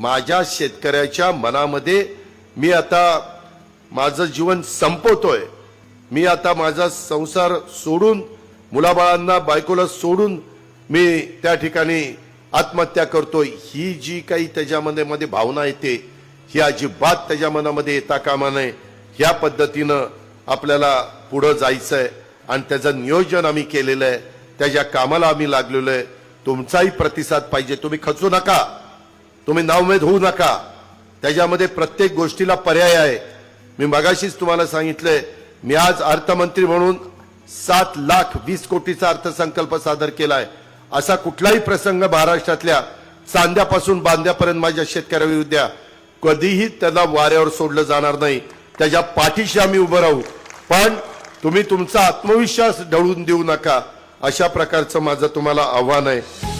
माझ्या शेतकऱ्याच्या मनामध्ये मी आता माझं जीवन संपवतोय, मी आता माझा संसार सोडून मुलाबाळांना बायकोला सोडून मी त्या ठिकाणी आत्महत्या करतोय, ही जी काही त्याच्यामध्ये भावना येते ही अजिबात त्याच्या मनामध्ये येता कामा नये. ह्या पद्धतीनं आपल्याला पुढे जायचंय आणि त्याचं नियोजन आम्ही केलेलं आहे, त्याच्या कामाला आम्ही लागलेलो आहे. तुमचाही प्रतिसाद पाहिजे. तुम्ही खचू नका, तुम्ही नाउमेद होऊ नका. त्याच्यामध्ये प्रत्येक गोष्टीला पर्याय आहे. मी मगाशीच तुम्हाला सांगितलंय, मी आज अर्थमंत्री म्हणून 7,20,00,000 कोटीचा अर्थसंकल्प सादर केलाय. असा कुठलाही प्रसंग महाराष्ट्रातल्या चांद्यापासून बांद्यापर्यंत माझ्या शेतकऱ्याविरुद्ध कधीही त्याला वाऱ्यावर सोडलं जाणार नाही. त्याच्या पाठीशी आम्ही उभं राहू. पण तुम्ही तुमचा आत्मविश्वास ढळून देऊ नका, अशा प्रकारचं माझं तुम्हाला आव्हान आहे.